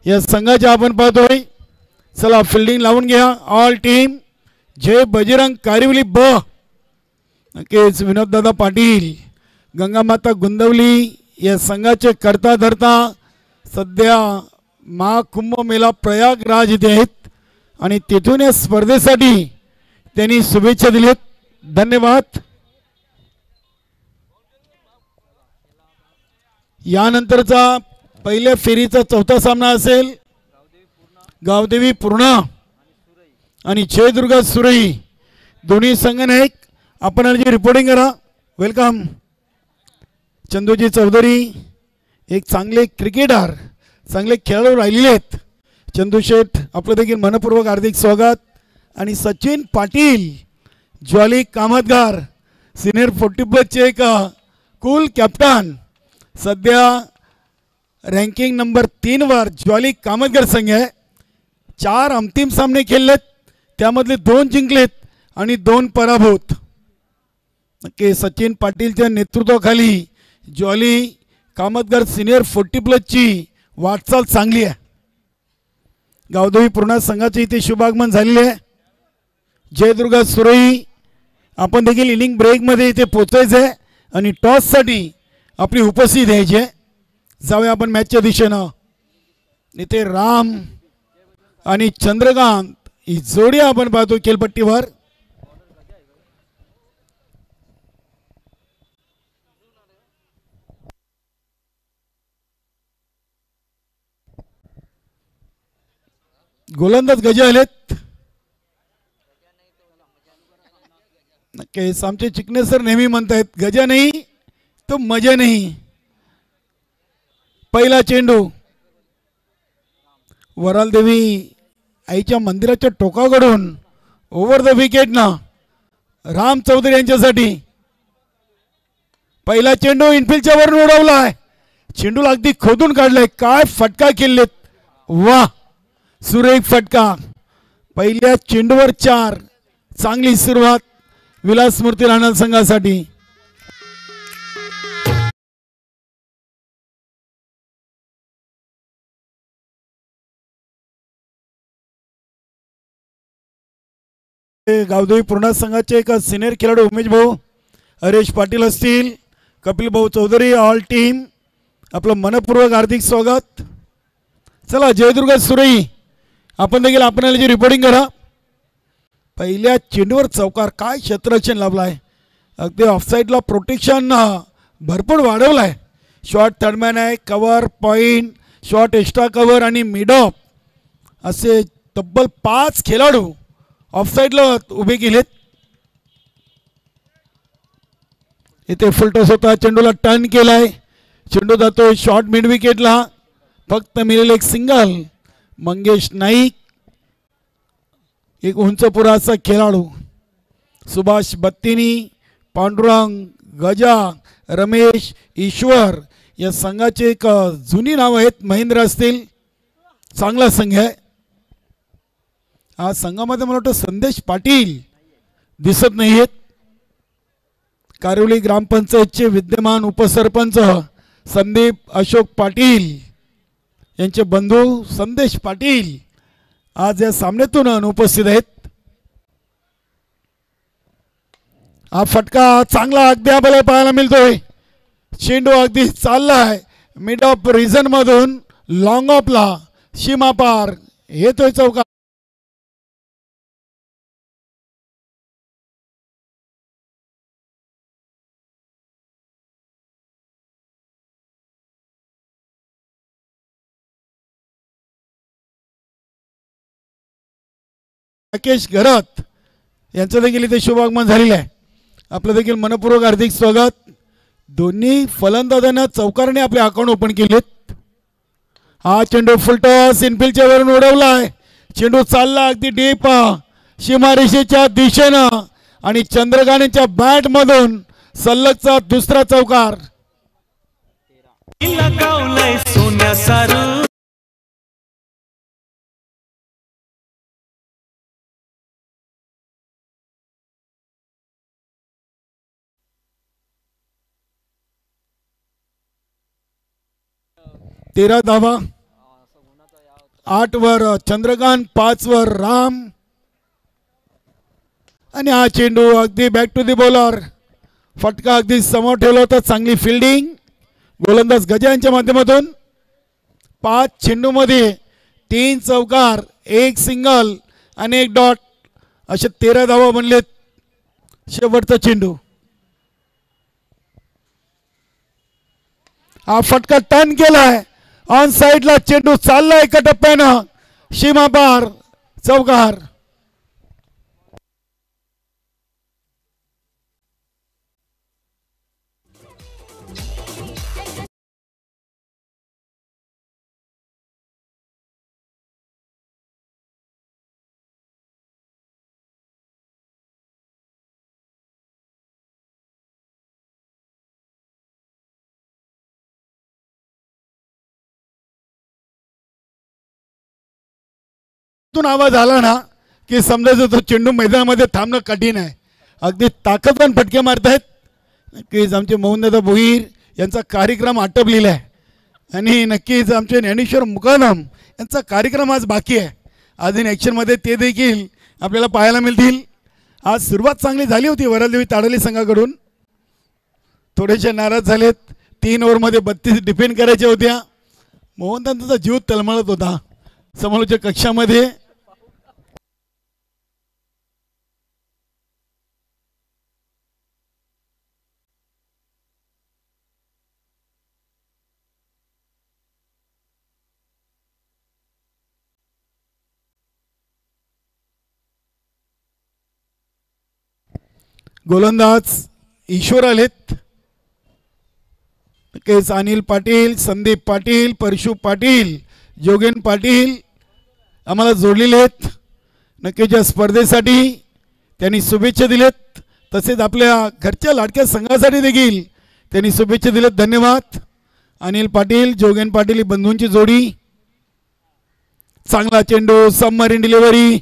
या संघाच्या आपण पाहतोय. चला फिल्डिंग लावून घ्या ऑल टीम. जय बजरंग कारिवली ब. नक्कीच विनोददादा पाटील गंगामाता गुंदवली या संघाचे करता धरता सध्या महाकुंभमेळा प्रयागराज इथे आहेत आणि तिथून या स्पर्धेसाठी त्यांनी शुभेच्छा दिल्यात. धन्यवाद. यानंतरचा पहिल्या फेरीचा चौथा सामना असेल गावदेवी पूर्णा आणि जयदुर्गा सुरई दोन्ही संघ नायक. आपण जी रिपोर्टिंग करा. वेलकम. चंदूजी चौधरी एक चांगले क्रिकेटर चांगले खेळाडू राहिलेले आहेत. चंदू शेठ आपलं देखील मनपूर्वक हार्दिक स्वागत. आणि सचिन पाटील ज्वाली कामतगार सिनियर 40+ एक कूल कॅप्टन सध्या रँकिंग नंबर 3 वर ज्वाली कामतगार संघ आहे. 4 अंतिम सामने खेळलेत त्यामधले 2 जिंकलेत आणि 2 पराभूत. नक्की सचिन पाटीलच्या नेतृत्वाखाली ज्वाली कामतगार सिनियर 40+ ची वाटचाल चांगली आहे. गावदेवी पूर्णा संघाचे इथे शुभागमन झालेले आहे. जयदुर्गा सुरई आपण देखील इनिंग ब्रेकमध्ये इथे पोचायचं आहे आणि टॉससाठी आपली उपस्थिती द्यायची आहे. जाऊया आपण मॅचच्या दिशेनं. इथे राम आणि चंद्रकांत ही जोडी आपण पाहतो खेळपट्टीवर. गोलंदाज गजा आलेत. नक्कीच आमचे चिकणे सर नेहमी म्हणतायत गजा नाही तो मजा नाही. पहिला चेंडू वरालदेवी आईच्या मंदिराच्या टोकाकडून ओव्हर द विकेट ना राम चौधरी यांच्यासाठी. पहिला चेंडू इनफिल्डच्या वरून उडवलाय. चेंडूला अगदी खोदून काढलाय. काय फटका केलेत. वा सुरेख फटका. पहिल्या चेंडूवर 4. चांगली सुरुवात विलासमूर्ती राणा संघासाठी. गावदेवी पूर्णा संघाचे एक सिनियर खेळाडू उमेश भाऊ हरेश पाटील असतील कपिल भाऊ चौधरी ऑल टीम आपलं मनपूर्वक हार्दिक स्वागत. चला जयदुर्गा सुरई आपण देखील आपल्याला जी रिपोर्टिंग करा. पहिल्या चेंडूवर चौकार. काय क्षेत्ररक्षण लाभलाय. अगदी ऑफसाईडला प्रोटेक्शन भरपूर वाढवलाय. शॉर्ट थर्डमॅन आहे. Cover point short extra cover आणि मिड ऑफ असे तब्बल 5 खेळाडू ऑफसाईडला उभे केलेत. इथे फुलटॉस होता. चेंडूला टर्न केलाय. चेंडू जातोय शॉर्ट मिड विकेटला. फक्त मिळेल एक सिंगल. मंगेश नाईक एक उंचपुरा असा खेळाडू. सुभाष बत्तिनी पांडुरंग गजा रमेश ईश्वर या संघाचे एक जुनी नाव आहेत. महेंद्र असतील. चांगला संघ आहे. आज संघामध्ये मला वाटतं संदेश पाटील दिसत नाही आहेत. कारिवली ग्रामपंचायतचे विद्यमान उपसरपंच संदीप अशोक पाटील यांचे बंधू संदेश पाटील आज या सामन्यातून अनुपस्थित आहेत. हा फटका चांगला अगदी आपल्याला पाहायला मिळतोय. चेंडू अगदी चाललाय मिड ऑफ रिझन मधून लॉंग ऑफला सीमा पार येतोय चौका. राकेश घरत यांचं देखील इथे शुभागमन झालेलं आहे. आपलं देखील मनपूर्वक हार्दिक स्वागत. दोन्ही फलंदाजांना चौकारने आपले अकाउंट ओपन केलेत. हा चेंडू फुलटॉस इनफिल्डच्या वरून उडवलाय. चेंडू चालला अगदी डीप सीमारेषेच्या दिशेनं आणि चंद्रकांतच्या बॅट मधून सलगचा दुसरा चौकार. तेरा धावा 8 वर चंद्रकांत, 5 वर राम. आणि हा चेंडू अगदी बॅक टू दी बॉलर. फटका अगदी समोर ठेवला होता. चांगली फिल्डिंग गोलंदाज गजा यांच्या माध्यमातून. 5 चेंडूमध्ये 3 चौकार, 1 सिंगल आणि 1 डॉट असे 13 धावा बनलेत. शेवटचा चेंडू. हा फटका टर्न केलाय. ऑन साइडला चेंडू चाललाय एका टप्प्यानं. सीमा पार चौकार. आवाज आला ना की समजायचं तो चेंडू मैदानामध्ये थांबणं कठीण आहे. अगदी ताकदवान फटके मारतायत की आमचे मोहनदादा भोईर यांचा कार्यक्रम आटपलेला आहे. आणि नक्कीच आमचे ज्ञानेश्वर मुकादम यांचा कार्यक्रम आज बाकी आहे. अजून ॲक्शनमध्ये ते देखील आपल्याला पाहायला मिळतील. आज सुरुवात चांगली झाली होती वरदेवी ताडली संघाकडून. थोडेसे नाराज झालेत. 3 ओव्हरमध्ये 32 डिफेंड करायच्या होत्या. मोहनदादांचा जीव तळमळत होता समालोचक कक्षामध्ये. गोलंदाज ईश्वर आलेत. केस अनिल पाटील, संदीप पाटील, परशु पाटील, जोगेन पाटील आम्हाला जोडलेले आहेत. नक्कीच या स्पर्धेसाठी त्यांनी शुभेच्छा दिलेत. तसेच आपल्या घरच्या लाडक्या संघासाठी देखील त्यांनी शुभेच्छा दिलेत. धन्यवाद. अनिल पाटील, जोगेन पाटील ही बंधूंची जोडी. चांगला चेंडू, सबमरीन डिलिव्हरी.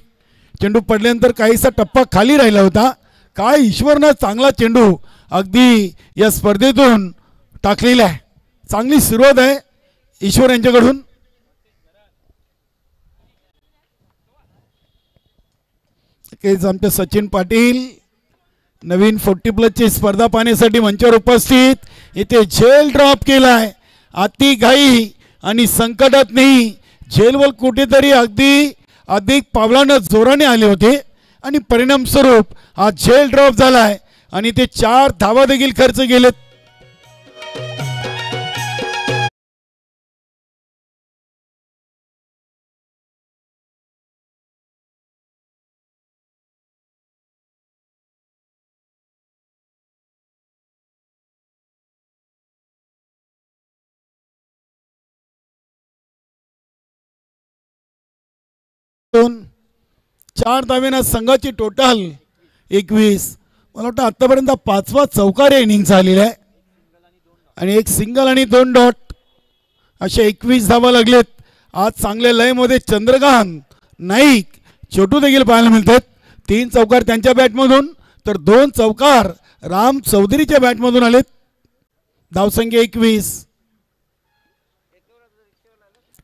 चेंडू पडल्यानंतर काहीसा टप्पा खाली राहिला होता. काय ईश्वरनं चांगला चेंडू अगदी या स्पर्धेतून टाकलेला आहे. चांगली सुरुवात आहे ईश्वर यांच्याकडून. आमचे सचिन पाटील नवीन 40+ स्पर्धा पाहण्यासाठी मंचावर उपस्थित. इथे झेल ड्रॉप केलाय. अति घाई आणि संकटात नाही. झेलवर कुठेतरी अगदी अधिक पावलानं जोराने आले होते आणि परिणाम स्वरूप हा झेल ड्रॉप झालाय आणि ते 4 धावा देखील खर्च गेलेत. चार धावेनं संघाची टोटल 21. मला वाटतं आतापर्यंत 5वा चौकार या इनिंग झालेला आहे आणि 1 सिंगल आणि 2 डॉट असे 21 धावा लागलेत. आज चांगल्या लयमध्ये चंद्रकांत नाईक, छोटू देखील पाहायला मिळतात. 3 चौकार त्यांच्या बॅटमधून तर 2 चौकार राम चौधरीच्या बॅटमधून आलेत. धावसंख्या 21.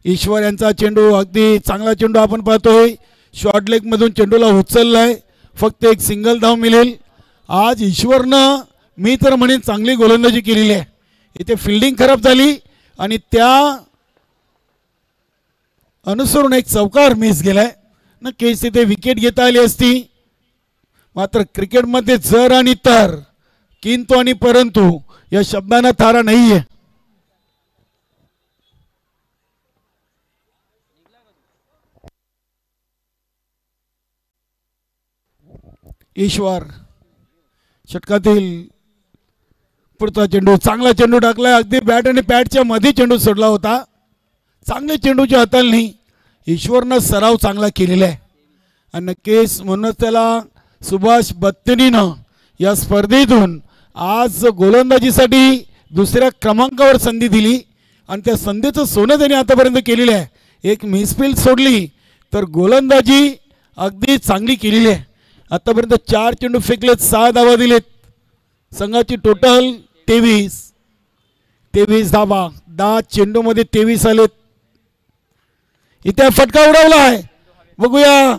ईश्वर यांचा चेंडू अगदी चांगला चेंडू आपण पाहतोय. शॉर्ट लेग मधून चेंडूला उचललाय. फक्त 1 सिंगल धाव मिळेल. आज ईश्वरनं मी तर म्हणेन चांगली गोलंदाजी केलेली आहे. इथे फिल्डिंग खराब झाली आणि त्या अनुसरून 1 चौकार मिस गेलाय. नक्कीच तिथे विकेट घेता आली असती. मात्र क्रिकेटमध्ये जर आणि तर, किंतु आणि परंतु या शब्दांना थारा नाहीये. ईश्वर षटकातील पुढचा चेंडू, चांगला चेंडू टाकलाय. अगदी बॅट आणि पॅडच्या मध्ये चेंडू सोडला होता. चांगले चेंडूची हाताळणी ईश्वरनं सराव चांगला केलेला आहे आणि नक्कीच म्हणूनच त्याला सुभाष बत्तेनीनं या स्पर्धेतून आज गोलंदाजीसाठी 2ऱ्या क्रमांकावर संधी दिली आणि त्या संधीचं सोनं त्यांनी आतापर्यंत केलेलं आहे. 1 मिसफील्ड सोडली तर गोलंदाजी अगदी चांगली केलेली आहे. आतापर्यंत 4 चेंडू फेकलेत, 6 धावा दिलेत. संघाची टोटल 23 धावा. 10 चेंडूमध्ये 23 आलेत. इथे फटका उडवला आहे. बघूया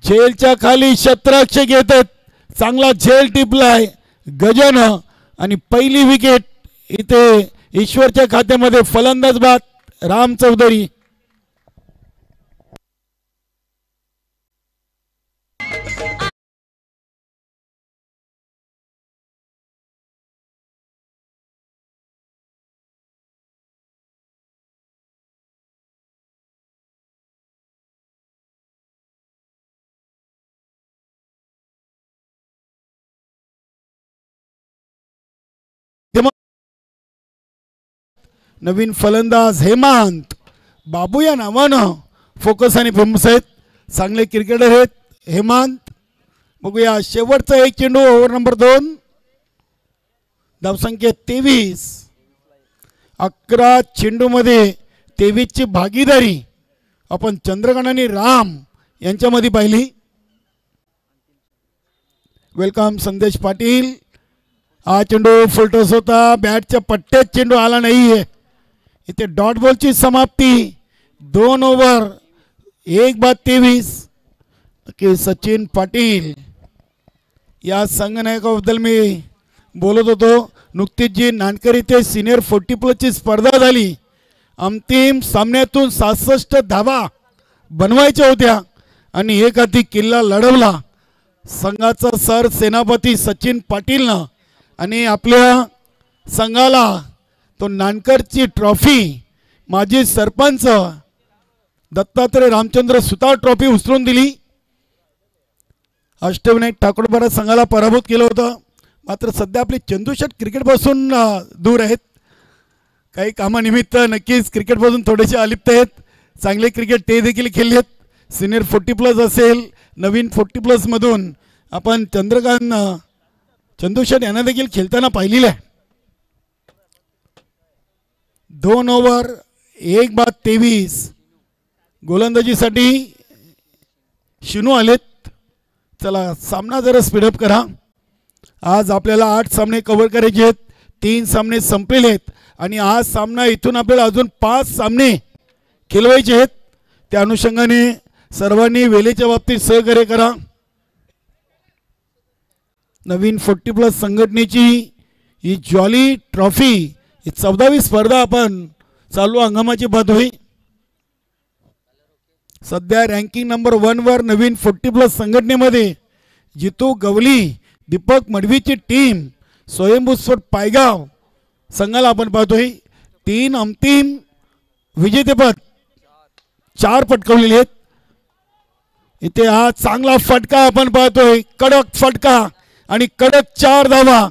झेलच्या खाली शतरक्ष घेत आहेत. चांगला झेल टिपलाय गजानं आणि पहिली विकेट इथे ईश्वरच्या खात्यामध्ये. फलंदाज बाद राम चौधरी. नवीन फलंदाज हेमंत बाबू या नावानं फोकस आणि फेमस आहेत. चांगले क्रिकेटर आहेत हेमंत. बघूया शेवटचा एक चेंडू ओव्हर नंबर 2. धावसंख्या 23. 11 चेंडूमध्ये 23ची भागीदारी आपण चंद्रकांत आणि राम यांच्यामध्ये पाहिली. वेलकम संदेश पाटील. हा चेंडू फुलटॉस होता. बॅटच्या पट्ट्यात चेंडू आला नाहीये. इथे डॉट बॉलची समाप्ती. 2 ओव्हर 1 बाद 23. सचिन पाटील या संघनायकाबद्दल मी बोलत होतो. नुकतीच जी नानकर इथे सिनियर 40+ स्पर्धा झाली. अंतिम सामन्यातून 67 धावा बनवायच्या होत्या आणि एक हाती किल्ला लढवला संघाचा सर सेनापती सचिन पाटीलनं. आणि आपल्या संघाला तो नानकरची ट्रॉफी माजी सरपंच दत्तात्रय रामचंद्र सुतार ट्रॉफी उचलून दिली. अष्टविनायक ठाकूरपाडा संघाला पराभूत केलं होतं. मात्र सध्या आपले चंदूशेठ क्रिकेटपासून दूर आहेत. काही कामानिमित्त नक्कीच क्रिकेटपासून थोडेसे अलिप्त आहेत. चांगले क्रिकेट ते देखील खेळलेत. सिनियर 40+ असेल, नवीन 40+ मधून आपण चंद्रकांत चंदूशेठ यांना देखील खेळताना पाहिलेलं आहे. 2 ओव्हर 1 बाद 23. गोलंदाजीसाठी शिनू आलेत. चला सामना जरा स्पीडअप करा. आज आपल्याला 8 सामने कव्हर करायचे आहेत. 3 सामने संपलेले आहेत आणि आज सामना इथून आपल्याला अजून 5 सामने खेळवायचे आहेत. त्या अनुषंगाने सर्वांनी वेळेच्या बाबतीत सहकार्य करा. नवीन 40+ संघटनेची ही जॉली ट्रॉफी ही 14वी स्पर्धा आपण चालू हंगामाची पाहतोय. सध्या रँकिंग नंबर 1 वर नवीन 40+ संघटनेमध्ये जितू गवली दीपक मडवीची टीम स्वयंभू स्फोट पायगाव संघाला आपण पाहतोय. 3 अंतिम विजेतेपद 4 पटकावलेले आहेत. इथे हा चांगला फटका आपण पाहतोय. कडक फटका आणि कडक 4 धावा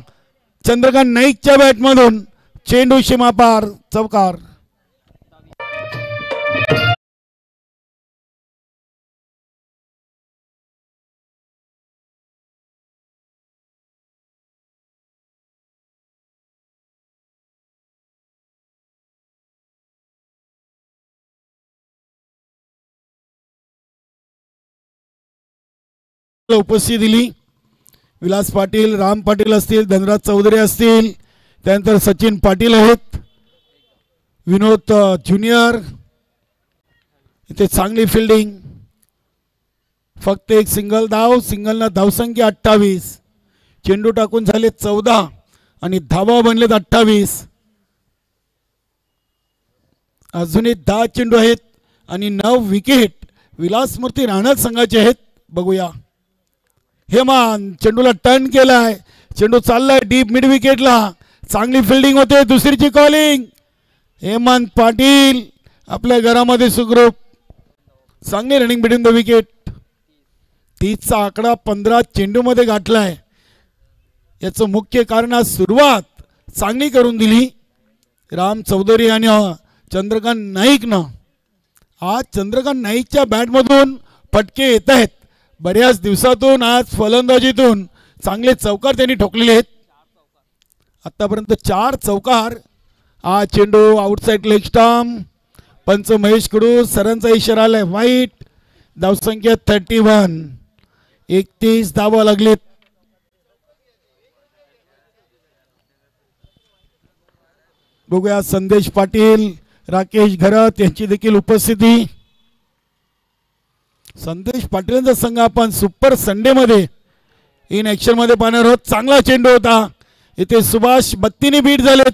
चंद्रकांत नाईकच्या बॅटमधून. चेंडू सीमापार चौकार. उपस्थिती दिली. विलास पाटील, राम पाटील असतील, धनराज चौधरी असतील, त्यानंतर सचिन पाटील आहेत, विनोद ज्युनियर. इथे चांगली फिल्डिंग. फक्त एक सिंगल धाव. सिंगलना धावसंख्या 28. चेंडू टाकून झाले 14 आणि धावा बनलेत 28. अजूनही 10 चेंडू आहेत आणि 9 विकेट विलासमूर्ती राणा संघाचे आहेत. बघूया हेमान चेंडूला टर्न केलाय. चेंडू चाललाय डीप मिड विकेटला. चांगली फिल्डिंग होते. दुसरीची कॉलिंग. हेमंत पाटील आपल्या घरामध्ये सुखरूप. चांगली रनिंग बिटवीन द विकेट. 30चा आकडा 15 चेंडूमध्ये गाठलाय. याचं मुख्य कारण आज सुरुवात चांगली करून दिली राम चौधरी आणि चंद्रकांत नाईकनं. आज चंद्रकांत नाईकच्या बॅटमधून फटके येत आहेत. बऱ्याच दिवसातून आज फलंदाजीतून चांगले चौकार त्यांनी ठोकलेले आहेत. आतापर्यंत 4 चौकार. हा चेंडू आउटसाइड लेग स्टंप. पंच महेश कडू सरांचा इशारा आलाय वाईट. धावसंख्या 31. 31 धावा लागलेत. बघूया संदेश पाटील राकेश घरात यांची देखील उपस्थिती. संदेश पाटीलचा संघ आपण सुपर संडे मध्ये इन ऍक्शन मध्ये पाहणार आहोत. चांगला चेंडू होता इथे. सुभाष बत्तीने बीट झालेत.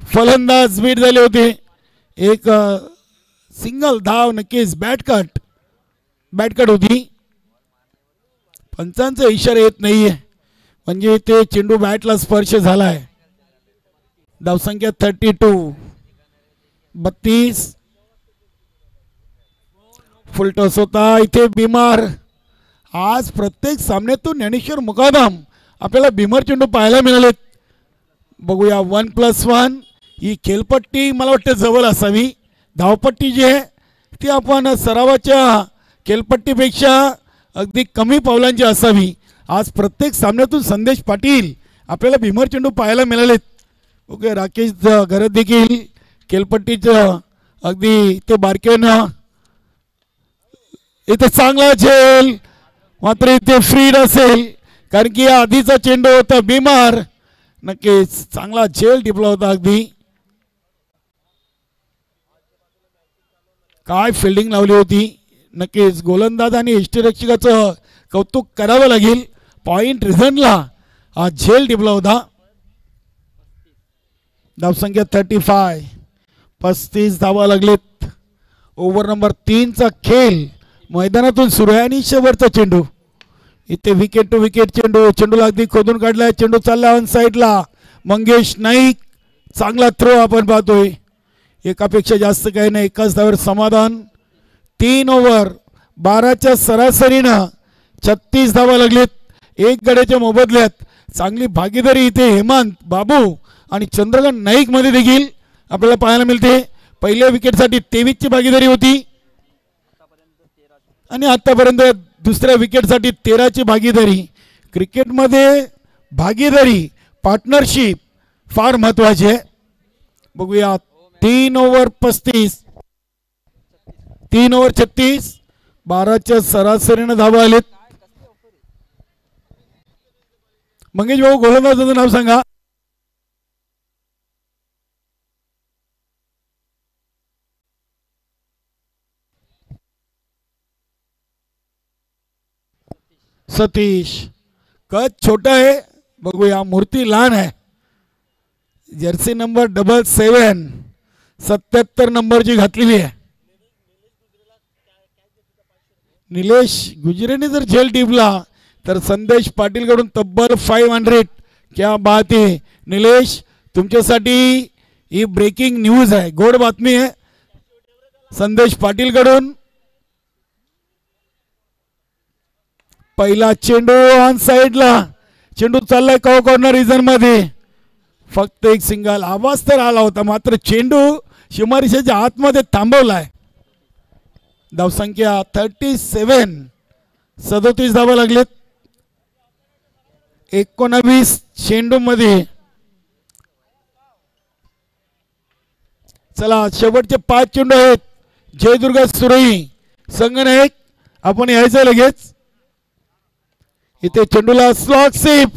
फलंदाज बीट झाले होते. एक सिंगल धाव नक्कीच. बॅट कट होती. पंचांचा इशारा येत नाहीये म्हणजे ते चेंडू बॅटला स्पर्श झालाय. धावसंख्या 32. 32. फुलटॉस होता इथे. बिमार. आज प्रत्येक सामन्यातून ज्ञानेश्वर मुकादम आपल्याला बिमार चेंडू पाहायला मिळालेत. बघूया 1+1 ही खेळपट्टी मला वाटतं जवळ असावी. धावपट्टी जी आहे ती आपण सरावाच्या खेळपट्टीपेक्षा अगदी कमी पावलांची असावी. आज प्रत्येक सामन्यातून संदेश पाटील आपल्याला बिमार चेंडू पाहायला मिळालेत. ओके. राकेश घरात देखील खेळपट्टीचं अगदी ते बारकेनं इथे चांगला झेल मात्र इथे फ्रीड असेल कारण की आधीचा चेंडू होता बिमार. नक्कीच चांगला झेल टिपला होता. अगदी काय फिल्डिंग लावली होती. नक्कीच गोलंदाज आणि यष्टीरक्षकाचं कौतुक करावं लागेल. पॉइंट रिझनला हा झेल टिपला होता. धावसंख्या 35. 35 धावा लागलेत. ओव्हर नंबर 3चा खेळ मैदानातून सुरू आहे आणि शेवटचा चेंडू इथे विकेट टू विकेट चेंडू. चेंडूला अगदी खोदून काढलाय. चेंडू चालला ऑन साईडला. मंगेश नाईक चांगला थ्रो आपण पाहतोय. एकापेक्षा जास्त काही नाही. एकाच धावेवर समाधान. 3 ओव्हर 12च्या सरासरीनं 36 धावा लागलेत. एक गड्याच्या मोबदल्यात चांगली भागीदारी इथे हेमंत बाबू आणि चंद्रकांत नाईक मध्ये देखील आपल्याला पाहायला मिळते. पहिल्या विकेटसाठी 23ची भागीदारी होती आणि आतापर्यंत दुसऱ्या विकेटसाठी 13ची भागीदारी. क्रिकेटमध्ये भागीदारी पार्टनरशिप फार महत्वाची आहे. बघूया 3 ओव्हर 35. 3 ओव्हर 36. 12च्या सरासरीनं धावा आलेत. मंगेश भाऊ गोलंदाजाचं नाव सांगा. सतीश. कद छोटा आहे. बघूया मूर्ती लहान आहे. जर्सी नंबर 77 77 नंबरची घातलेली आहे. निलेश गुजरेने जर झेल टिपला तर संदेश पाटील कडून तब्बल 500. क्या बात आहे निलेश. तुमच्यासाठी ही ब्रेकिंग न्यूज आहे. गोड बातमी आहे संदेश पाटील कडून. पहिला चेंडू ऑन साइडला. चेंडू चाललाय कॉर्नर रिजन मध्ये. फक्त एक सिंगल. आवाज तर आला होता मात्र चेंडू सीमारेषेच्या आतमध्ये थांबवलाय. धावसंख्या 37. 37 धावा लागलेत 19 चेंडू मध्ये. चला शेवटचे 5 चेंडू आहेत. जयदुर्गा सुरई संगनायक आपण यायचं लगेच. इथे चेंडूला स्लॉग स्वीप.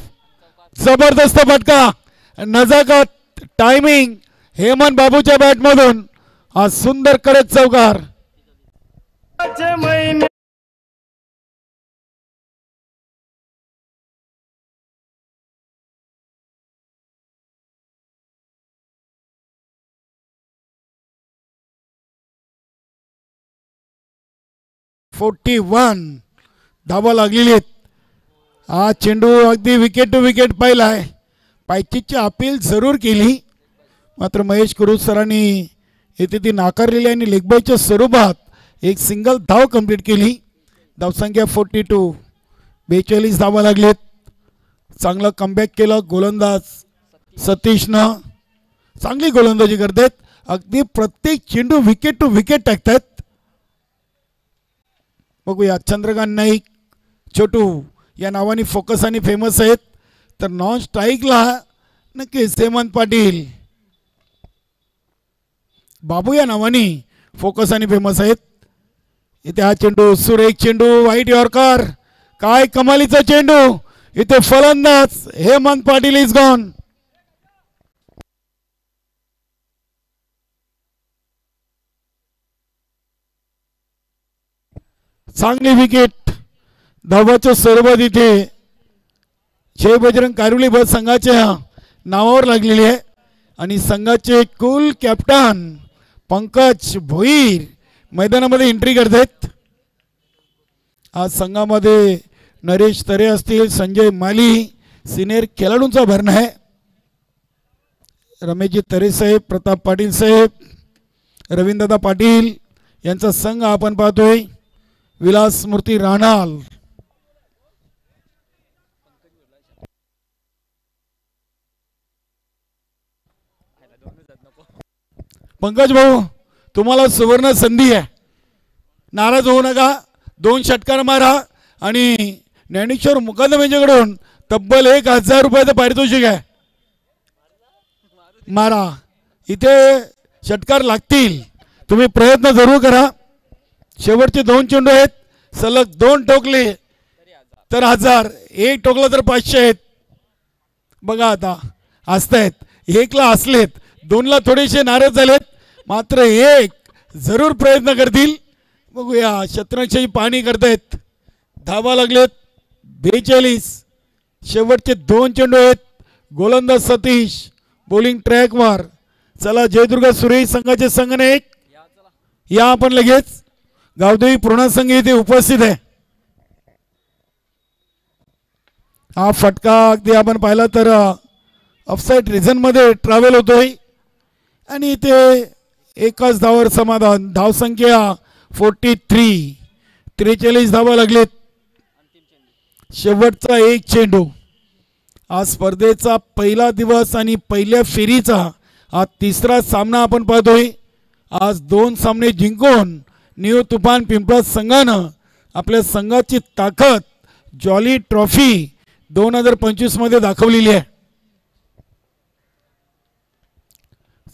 जबरदस्त फटका. नजाकत टायमिंग हेमंत बाबूच्या बॅट मधून हा सुंदर कडक चौकार. (41) धावा लागलेली आहेत. हा चेंडू अगदी विकेट टू विकेट पाहिलाय. पायचीची अपील जरूर केली मात्र महेश कुरुज सरांनी येथे ती नाकारलेली आणि लेगबायच्या स्वरूपात एक सिंगल धाव कंप्लीट केली. धावसंख्या 42. 42 धावा लागलेत. चांगलं कमबॅक केलं गोलंदाज सतीशनं. चांगली गोलंदाजी करतात. अगदी प्रत्येक चेंडू विकेट टू विकेट टाकतात. बघूया चंद्रकांत नाईक छोटू या नावाने फोकस आणि फेमस आहेत. तर नॉन स्ट्राईकला नक्कीच हेमंत पाटील बाबू या नावाने फोकस आणि फेमस आहेत. इथे हा चेंडू सुरेख चेंडू वाईट यॉर्कर. काय कमालीचा चेंडू. इथे फलंदाज हेमंत पाटील इज गॉन. चांगली विकेट धावाचं सर्वात इथे जय बजरंग कारिवली बस संघाच्या नावावर लागलेली आहे आणि संघाचे कुल कॅप्टन पंकज भोईर मैदानामध्ये एंट्री करतात। आज संघामध्ये नरेश तरे असतील, संजय माली सिनियर खेळाडूंचा भरणा आहे। रमेशजी तरे साहेब, प्रताप पाटील साहेब, रवींद्रदा पाटील यांचा संघ आपण पाहतोय। विलास मूर्ती राणाल, पंकज भाऊ तुम्हाला सुवर्ण संधी आहे, नाराज होऊ नका। 2 षटकार मारा आणि ज्ञानेश्वर मुकादम यांच्याकडून तब्बल 1000 रुपयाचं पारितोषिक आहे। मारा, इथे षटकार लागतील, तुम्ही प्रयत्न जरूर करा। शेवटचे 2 चेंडू आहेत, सलग 2 टोकले तर 1000, 1 टोकला तर 500 आहेत। बघा आता हसतायत, 1ला हसलेत, 2ला थोडेसे नाराज झालेत, मात्र 1 जरूर प्रयत्न करतील। बघूया शतरंजची पाणी करतायत, धावा लागलेत 42। शेवटचे 2 चेंडू आहेत, गोलंदाज सतीश बॉलिंग ट्रॅकवर। चला जयदुर्गा सुरेश संघाचे संघनायक या आपण लगेच, गावदेवी पूर्ण संघ इथे उपस्थित आहे। हा फटका अगदी आपण पाहिला तर ऑफसाइड रिझन मध्ये ट्रॅव्हल होतोय आणि इथे एकाच धावावर समाधान। धावसंख्या 43, 43 धावा लागलेत। शेवटचा 1 चेंडू। आज स्पर्धेचा पहिला दिवस आणि पहिल्या फेरीचा हा 3रा सामना आपण पाहतोय। आज 2 सामने जिंकून न्यू तुफान पिंपळा संघानं आपल्या संघाची ताकद जॉली ट्रॉफी 2025 मध्ये दाखवलेली आहे।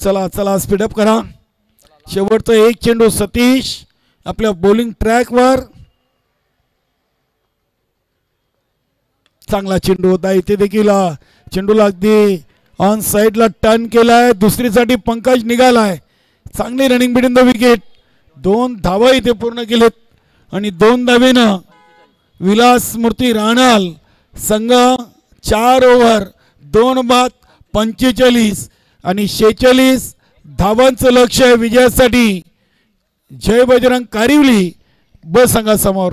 चला चला स्पीडअप करा। शेवटचा 1 चेंडू सतीश आपल्या बॉलिंग ट्रॅकवर, चांगला चेंडू होता। इथे देखील चेंडूला अगदी ऑन साइडला टर्न केलाय, दुसरीसाठी पंकज निघालाय। चांगली रनिंग बिटवीन द विकेट, 2 धावा इथे पूर्ण केलेत आणि 2 धावेनं विलास मूर्ती राणाल संघ 4 ओव्हर 2 बाद 45 आणि 46 धावांचं लक्ष आहे विजयासाठी जय बजरंग कारिवली ब संघासमोर।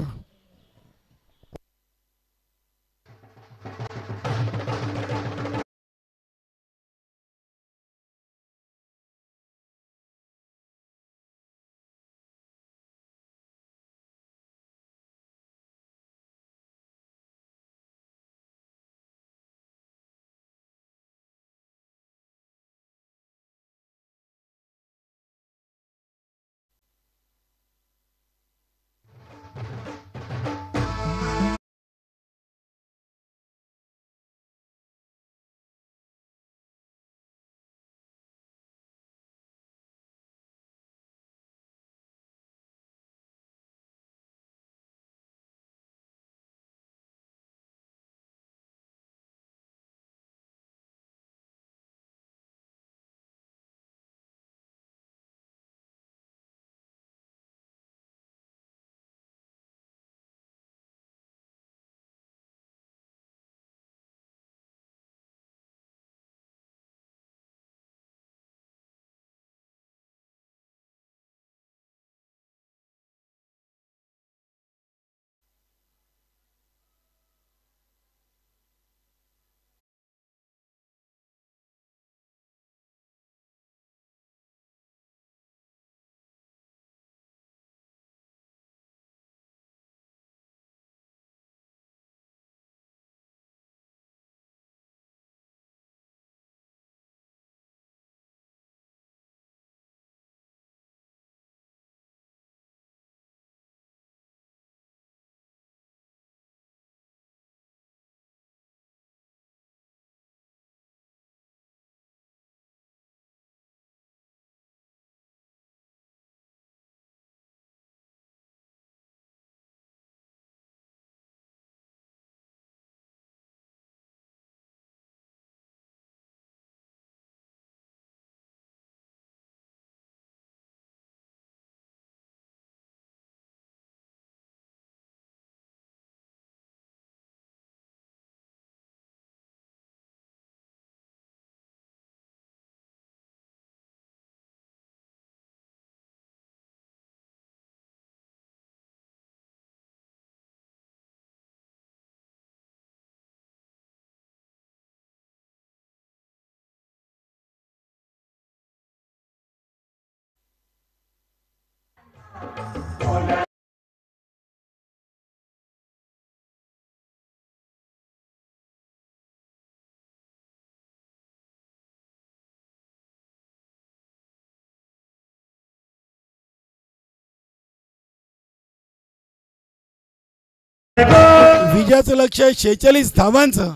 विजयाचं लक्ष आहे 46 धावांचं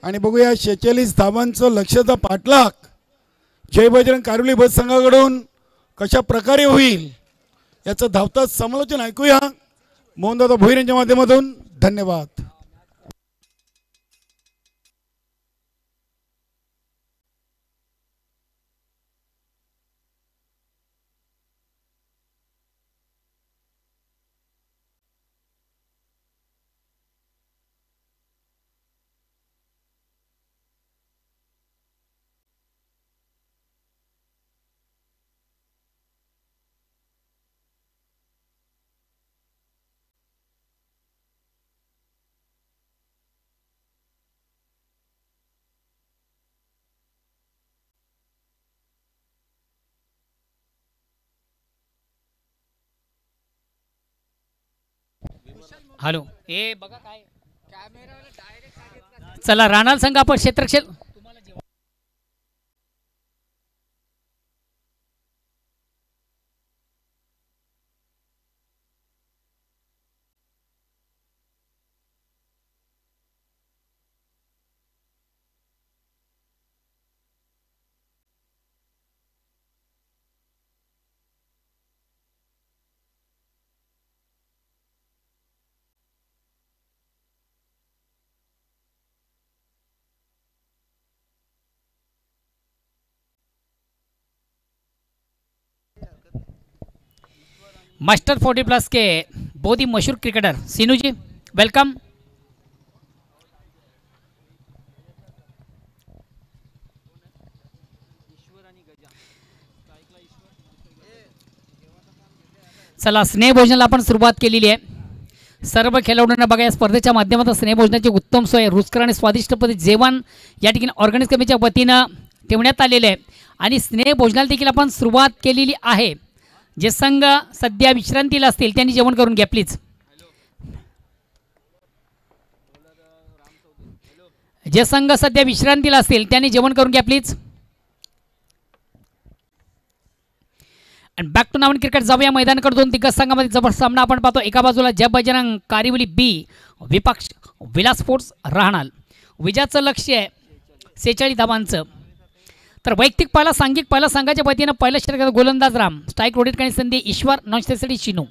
आणि बघूया 46 धावांचं लक्ष्याचा पाठलाग जय बजरंग कारवली बस संघाकडून कशा प्रकारे होईल याचं धावतं समालोचन ऐकूया मोहनदादा भोईर यांच्या माध्यमातून. धन्यवाद. हॅलो हे बघा काय चला राणाल संघ आपण क्षेत्रक्षेल मास्टर 40+ के बहुत ही मशहूर क्रिकेटर सीनू जी वेलकम. चला स्नेह भोजनाला आपण सुरुवात केलेली आहे. सर्व खेळाडूंना बघा या स्पर्धेच्या माध्यमातून स्नेह भोजनाची उत्तम सोय रुचकर आणि स्वादिष्ट पद्धती जेवण या ठिकाणी ऑर्गॅनिक कमिटीच्या वतीनं ठेवण्यात आलेले आहे आणि स्नेह भोजनाला देखील आपण सुरुवात केलेली आहे. जे संघ सध्या विश्रांतीला असतील त्यांनी जेवण करून घ्या प्लीज. जे संघ सध्या विश्रांतीला असतील त्यांनी जेवण करून घ्या प्लीज. आणि बॅक टू नावन क्रिकेट जाऊया मैदानाकडे. दोन दिग्गज संघामध्ये जबरदस्त सामना आपण पाहतो. एका बाजूला जय बजरंग कारिवली बी विपक्ष विलास स्पोर्ट्स राहणार. विजयाचं लक्ष्य आहे 46 धावांचं. तर वैयक्तिक पहिला सांघिक पहिला संघाच्या वतीनं पहिल्या षटकात गोलंदाज राम स्ट्राईक रोटेट करण्याची संधी ईश्वर नॉनस्टेसाठी चिनू.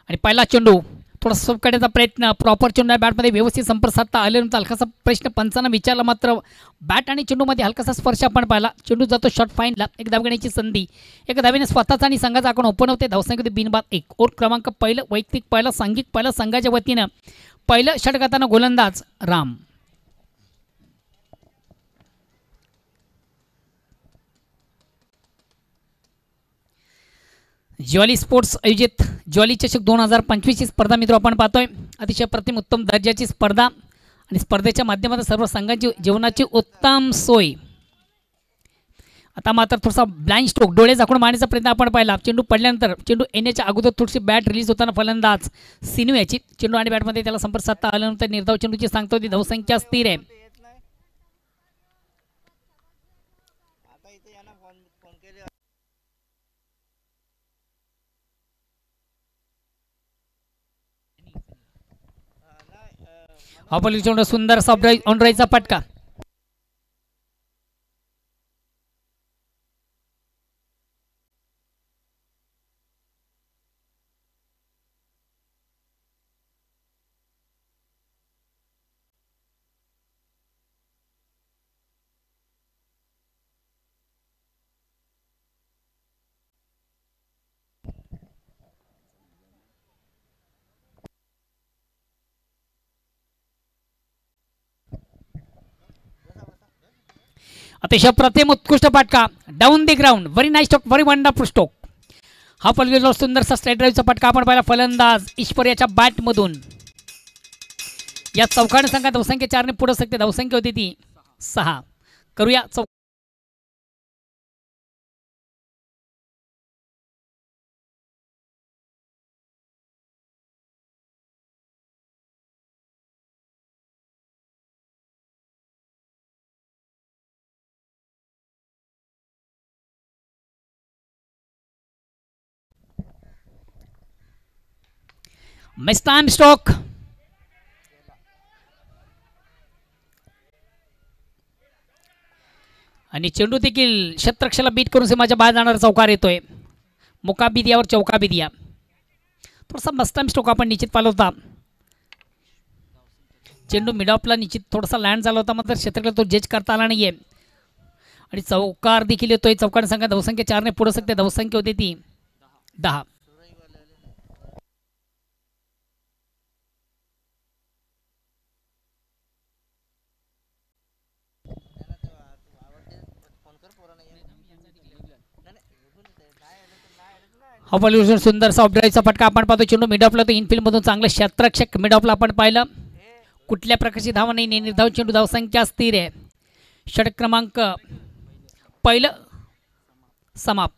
आणि पहिला चेंडू थोडा स्टॉप करण्याचा प्रयत्न प्रॉपर चेंडू बॅटमध्ये व्यवस्थित संपर्क साधता आल्यानंतर हलकासा प्रश्न पंचांना विचारला मात्र बॅट आणि चेंडूमध्ये हलकासा स्पर्श आपण पाहिला. चेंडू जातो शॉर्ट फाईनला. एक धाव घेण्याची संधी. एक धावेने स्वतःचा आणि संघाचा आकडा ओपन होते. धावसंख्या बिनबाद 1. ओव्हर क्रमांक पहिलं वैयक्तिक पहिला सांघिक पहिला संघाच्या वतीनं पहिलं षटकाताना गोलंदाज राम. ज्वाली स्पोर्ट्स आयोजित ज्वाली चषक 2025 ची स्पर्धा मित्र आपण पाहतोय. अतिशय प्रतिम उत्तम दर्जाची स्पर्धा आणि स्पर्धेच्या माध्यमातून सर्व संघांची जेवणाची उत्तम सोय. आता मात्र थोडासा ब्लाइंड स्ट्रोक डोळे झाकून मारण्याचा प्रयत्न आपण पाहिला. चेंडू पडल्यानंतर चेंडू येण्याच्या अगोदर थोडीशी बॅट रिलीज होताना फलंदाज सिनू याची चेंडू आणि बॅटमध्ये त्याला संपर्क साधता आल्यानंतर निर्धाव चेंडूची सांगतो ती धावसंख्या स्थिर आहे. ऑपॉलिक चेंडू सुंदर ऑनराईचा पटका. अतिशय प्रतिम उत्कृष्ट पाटका down the ground. Very nice stroke. Very wonderful stroke. हा पलवेलो सुंदरसा स्ट्राईक ड्राईव्हचा पटका आपण पाहिला फलंदाज ईश्वर याच्या बॅटमधून. या चौकाने संघात धावसंख्या 4 ने पुढे सकते. धावसंख्या होती ती 6. करूया मिस टाइम स्टॉक आणि चेंडू देखील शतरक्षाला बीट करून सीमाच्या बाहेर जाणारा चौकार येतोय. मुकाबिदियावर चौकाबिदिया. थोडासा मस्त टाइम स्टॉक आपण निश्चित पाहिला होता. चेंडू मिडऑफला निश्चित थोडासा लँड झाला होता, मात्र क्षेत्रफळ तो जज करता आला नाहीये. आणि चौकार देखील येतोय. चौकार संख्या धावसंख्या 4 ने पुढे सकते. धावसंख्या होती ती 10. हॉपॉल्युशन सुंदरसा ऑफड्राईव्हचा फटका आपण पाहतो. चेंडू मिडऑफला तो इनफिल्ड मधून चांगलं क्षेत्ररक्षक मिडऑफला आपण पाहिलं. कुठल्या प्रकारची धाव नाही. निर्धाव चेंडू धावसंख्या स्थिर आहे. षटक क्रमांक पहिलं समाप्त.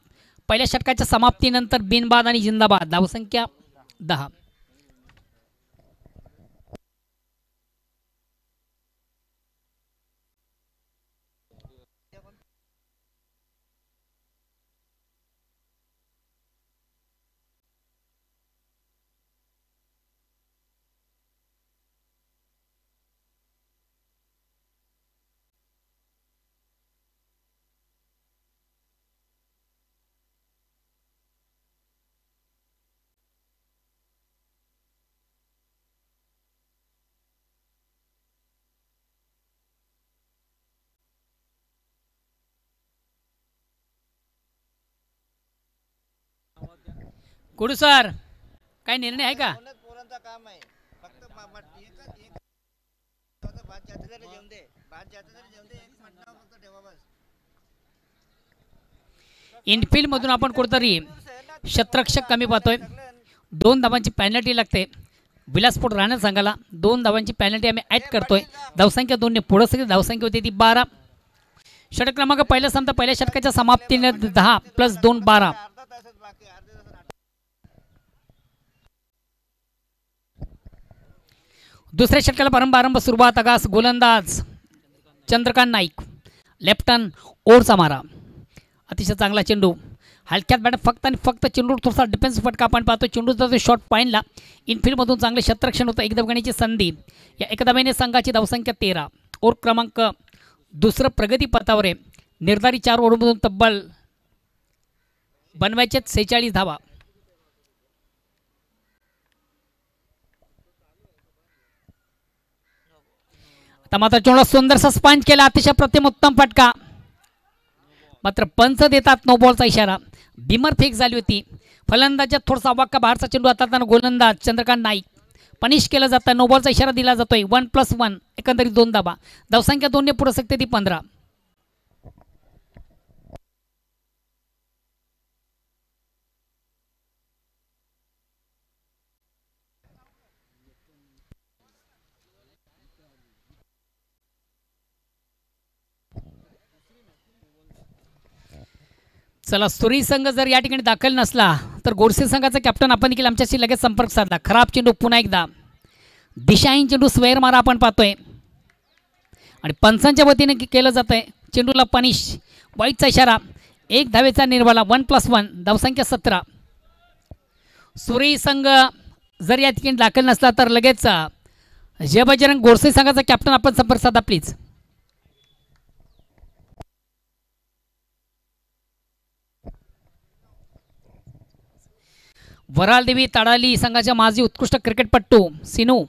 पहिल्या षटकाच्या समाप्तीनंतर बिनबाद आणि जिंदाबाद. धावसंख्या 10. गुडू सर, काय निर्णय आहे का? काम आहे फक्त भात जाते तरी जेवण दे, भात जाते तरी जेवण दे, एक मटणावर फक्त ठेवा बस. इनफिल्ड मधून आपण कुठेतरी क्षेत्ररक्षक कमी पाहतोय. 2 धावांची पॅनल्टी लागते. विलासपूर राहण्यात सांगायला 2 धावांची पॅनल्टी आम्ही ॲड करतोय. धावसंख्या 2 ने पुढे सगळी धावसंख्या होती ती 12. षटक क्रमांक पहिला संपता. पहिल्या षटकाच्या समाप्तीने 10 + 2 12. अर्धा तासच बाकी, अर्ध्या तासात दुसऱ्या षटकाला प्रारंभ सुरुवात. आगास गोलंदाज चंद्रकांत नाईक. लेफ्टन ओरचा मारा. अतिशय चांगला चेंडू. हलक्यात बॅट फक्त आणि फक्त चेंडू थोडासा डिफेन्स फटका आपण पाहतो. चेंडूचा जो शॉट पाहिला इनफिल्डमधून चांगले क्षेत्ररक्षण होतं. एकदाबगणीची संधी. या एकदाबेने संघाची धावसंख्या 13. ओव्हर क्रमांक दुसरं प्रगती पथावर आहे. निर्धारित 4 ओव्हरमधून तब्बल बनवायचे 46 धावा. आता मात्र चेंडू सुंदरसा स्पंज केला. अतिशय प्रतिम उत्तम फटका. मात्र पंच देतात नो बॉलचा इशारा. बिमर फेक झाली होती. फलंदाजात थोडासा अवाक्या बाहेरचा चेंडू हाताळताना गोलंदाज चंद्रकांत नाईक पनिश केलं जातं. नो बॉलचा इशारा दिला जातोय. 1+1 एकंदरीत 2 धावा. धावसंख्या 2 ने पुढे सकते ती 15. चला, सुरी संघ जर या ठिकाणी दाखल नसला तर गोडसे संघाचा कॅप्टन आपण देखील आमच्याशी लगेच संपर्क साधला. खराब चेंडू पुन्हा एकदा. दिशाहीन चेंडू स्वेअर मारा आपण पाहतोय. आणि पंचांच्या वतीने केलं जात आहे. चेंडूला पनिश. वाईटचा इशारा. 1 धावेचा निर्वाला. 1+1 धावसंख्या 17. सुरी संघ जर या ठिकाणी दाखल नसला तर लगेच जय बजरंग गोडसे संघाचा कॅप्टन आपण संपर्क साधा प्लीज. वरालदेवी ताडाली संघाच्या माजी उत्कृष्ट क्रिकेटपटू सिनू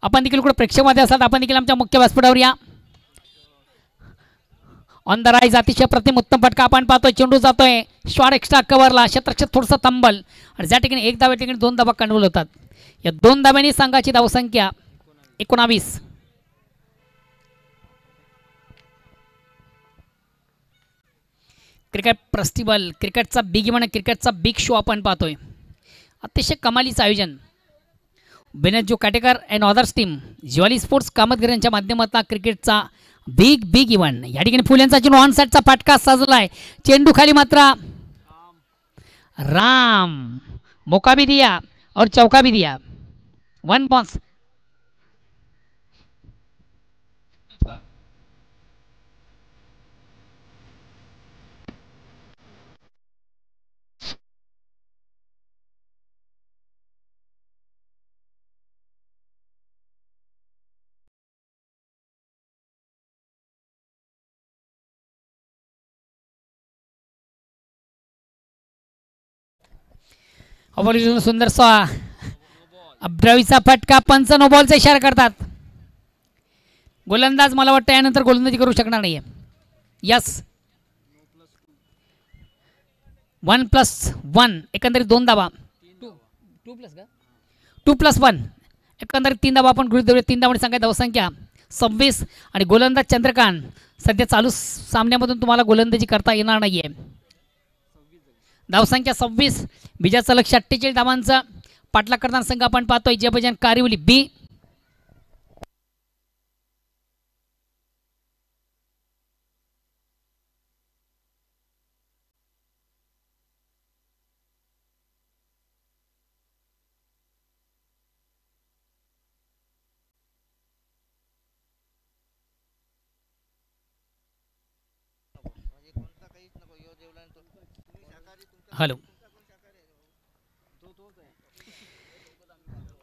आपण देखील कुठे प्रेक्षकमध्ये असाल आपण देखील आमच्या मुख्य व्यासपीठावर या. ऑन द राईज अतिशय प्रतिम उत्तम फटका आपण पाहतोय. चेंडू जातोय शॉर्ट एक्स्ट्रा कव्हरला. क्षेत्ररक्षक थोडंसं तंबल आणि ज्या ठिकाणी 1 धावे ठिकाणी 2 धावा कंट्रोल होतात. या 2 धाव्यांनी संघाची धावसंख्या 19. क्रिकेट फेस्टिवल क्रिकेटचा बिग इव्हेंट क्रिकेटचा बिग शो आपण पाहतोय. अतिशय कमालीचं आयोजन. बेनजो काटेकर अँड अदर्स टीम ज्वाली स्पोर्ट्स कामतगर यांच्या माध्यमातून क्रिकेटचा बिग इव्हेंट. या ठिकाणी फुल्यांचा चेंडू ऑन साईडचा फटका सजलाय. चेंडू खाली मात्र राम मौका भी दिया और चौका भी दिया. 1 बॉन्स. अवॉल्यूशन सुंदर सा अब्रावीचा फटका. पंच नो बॉलचा इशारा करतात. गोलंदाज मला वाटतं यानंतर गोलंदाजी करू शकणार नाहीये. यस 1+1 एकंदरीत 2 धावा. 2+1 एकंदरीत 3 धावा आपण गृहीत धरूया. 3 धावांनी सांगाय धावसंख्या 26 आणि गोलंदाज चंद्रकांत. सध्या चालू सामन्यामधून तुम्हाला गोलंदाजी करता येणार नाहीये. धावसंख्या 26. विजयाचं लक्ष 48 धावांचा पाठलाग करताना संघ आपण पाहतोय जयभजन कारिवली बी. हॅलो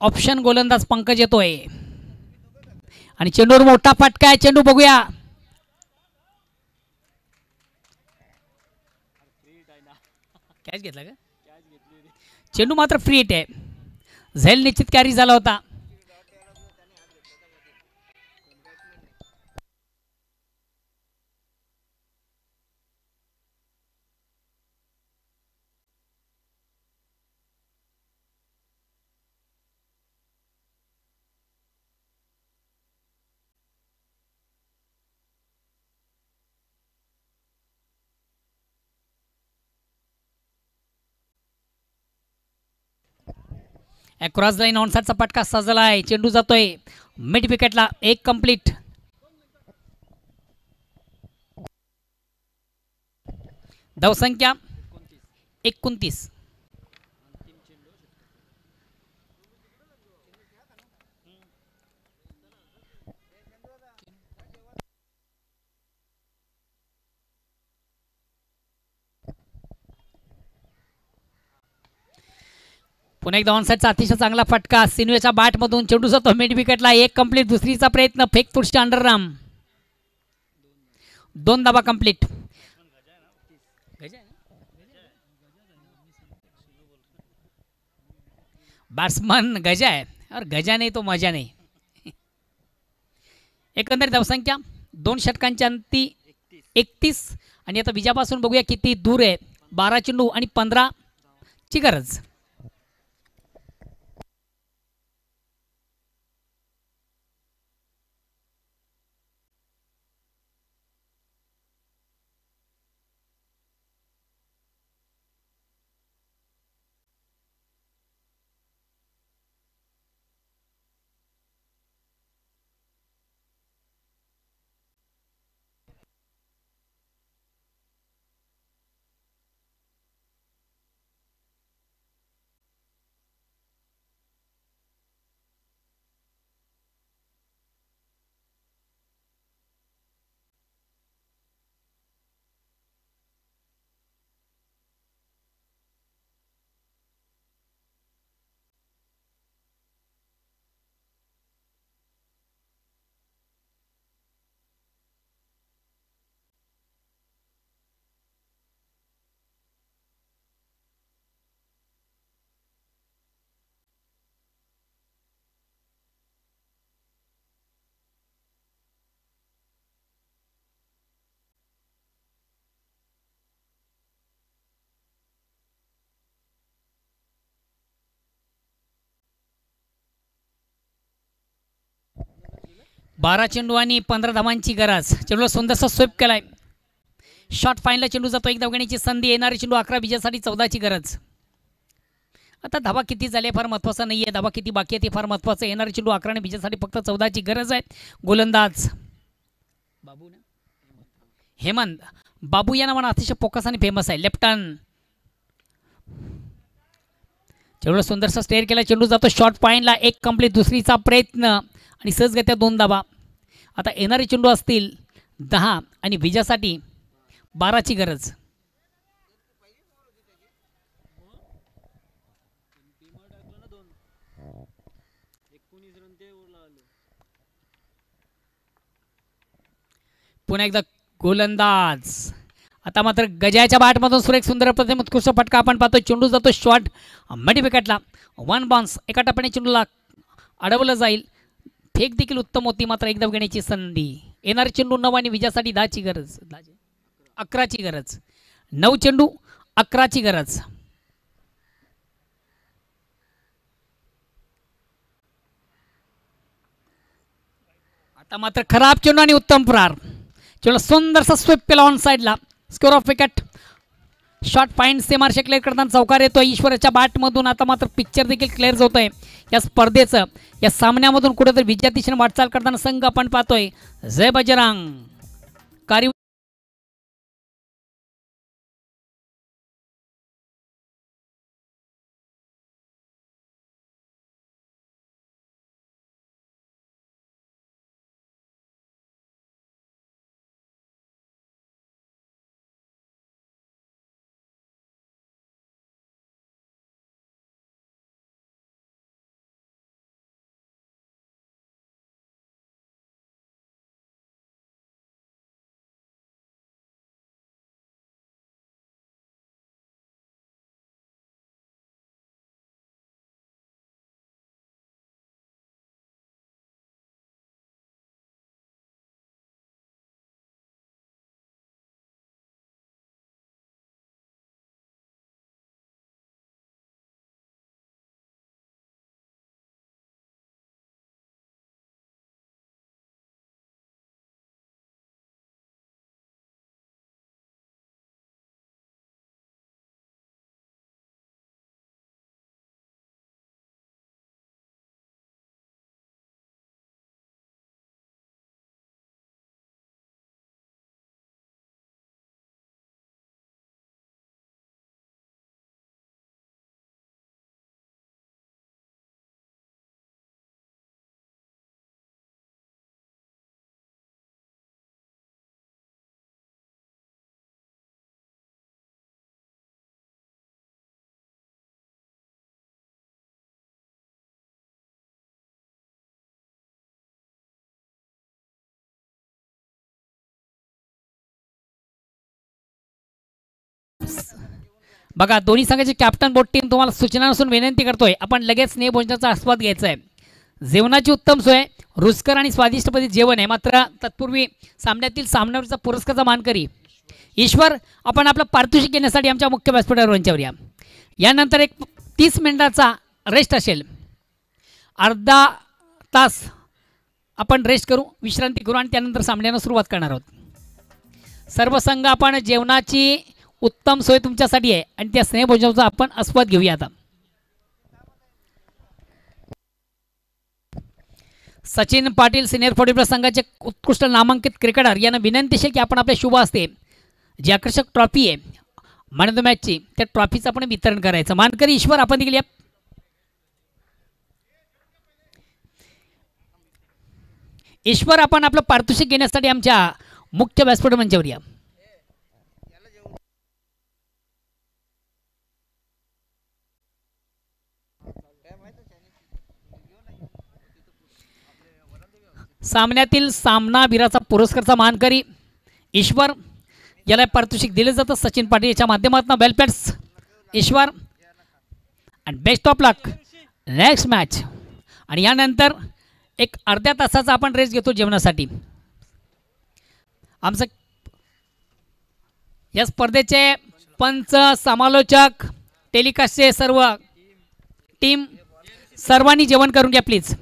ऑप्शन गोलंदाज पंकज येतोय आणि चेंडूवर मोठा फटका आहे. चेंडू बघूया. कॅच घेतला का? चेंडू मात्र फ्री हिट आहे. झेल निश्चित कॅरी झाला होता. क्रॉस लाईन ऑनसाइडचा फटका सजला आहे. चेंडू जातोय मिड विकेटला. एक कंप्लीट. धावसंख्या 29. पुन्हा एकदा ऑनसाइडचा अतिशय चांगला फटका. सिन्वेच्या बॅटमधून चेंडू जातो मिड विकेटला. एक कंप्लीट. दुसरीचा प्रयत्न फेक फुटची अंडरराम. 2 धावा कंप्लीट. बॅट्समन गजा आहे और गजा नाही तो मजा नाही. एकंदरीत धावसंख्या 2 षटकांच्या अंती 31 आणि आता विजयापासून बघूया किती दूर आहे. 12 चेंडू आणि 15 ची गरज. बारा चेंडू आणि 15 धावांची गरज. चेंडूला सुंदरसा स्वीप केलाय. शॉर्ट फाईनला चेंडू जातो. एक धावण्याची संधी. येणारी चेंडू 11 विजयासाठी 14ची गरज. आता धावा किती झाले फार महत्त्वाचं नाही आहे. धावा किती बाकी आहे ते फार महत्त्वाचं. येणारी चेंडू 11 आणि विजयासाठी फक्त 14ची गरज आहे. गोलंदाज बाबू ना हेमंत बाबू या नावानं अतिशय फोकस आणि फेमस आहे. Left hand. चेंडूला सुंदरसा स्टेअर केला. चेंडू जातो शॉर्ट फाईनला. एक कंप्लीट. दुसरीचा प्रयत्न आणि सहजगत्या 2 धावा. आता येणारे चेंडू असतील 10 आणि विजयासाठी 12ची गरज. पुन्हा एकदा गोलंदाज आता मात्र गजाच्या बाटमधून सुरेख सुंदर प्रतिम उत्कृष्ट फटका आपण पाहतो. चेंडू जातो शॉट मडी विकेटला. 1 बाउन्स. एका टप्प्याने चेंडूला अडवलं जाईल. फेक देखील उत्तम होती मात्र एकदा घेण्याची संधी. येणारे चेंडू 9 आणि विजयासाठी 10ची गरज. 11ची गरज. 9 चेंडू 11ची गरज. आता मात्र खराब चेंडू आणि उत्तम प्रहार. चेंडू सुंदरसा स्वीप केला ऑन साईडला. Score off wicket. Shot point सेमारशे क्लिअर करताना चौकार येतोय ईश्वराच्या बॅटमधून. आता मात्र पिक्चर देखील क्लिअर होत आहे या स्पर्धेचं. या सामन्यामधून कुठेतरी विजया दिशेने वाटचाल करताना संघ आपण पाहतोय. जय बजरंग. कारी बघा दोन्ही संघाचे कॅप्टन बोट टीम तुम्हाला सूचना नसून विनंती करतोय. आपण लगेच स्नेह भोजनाचा आस्वाद घ्यायचा आहे. जेवणाची उत्तम सोय, रुचकर आणि स्वादिष्टपणे जेवण आहे. मात्र तत्पूर्वी सामन्यातील सामन्यावरचा पुरस्काराचा मानकरी ईश्वर आपण आपलं पारितोषिक घेण्यासाठी आमच्या मुख्य व्यासपीठावर यांच्यावर या. यानंतर एक 30 मिनिटाचा रेस्ट असेल. अर्धा तास आपण रेस्ट करू, विश्रांती करू आणि त्यानंतर सामन्याला सुरुवात करणार आहोत. सर्व संघ आपण जेवणाची उत्तम सोय तुमच्यासाठी आहे आणि त्या स्नेहभोजनाचा आपण आस्वाद घेऊया. आता सचिन पाटील सिनियर फॉर्टी संघाचे उत्कृष्ट नामांकित क्रिकेटर यांना विनंती असेल की आपण आपल्या शुभ हस्ते जी आकर्षक ट्रॉफी आहे मॅन ऑफ द मॅचची त्या ट्रॉफीचं आपण वितरण करायचं. मानकरी ईश्वर आपण देखील या. ईश्वर आपण आपलं पारितोषिक घेण्यासाठी आमच्या मुख्य व्यासपीठ मंचावर या. सामन्यातील सामनावीराचा पुरस्काराचा मानकरी ईश्वर याला पारितोषिक दिले जातं सचिन पाटील याच्या माध्यमातून. Well played Ishwar and best of luck next match. आणि यानंतर एक अर्ध्या तासाचा आपण रेस्ट घेतो जेवणासाठी. आमचं या स्पर्धेचे पंच, समालोचक, टेलिकास्टचे सर्व टीम सर्वांनी जेवण करून घ्या प्लीज.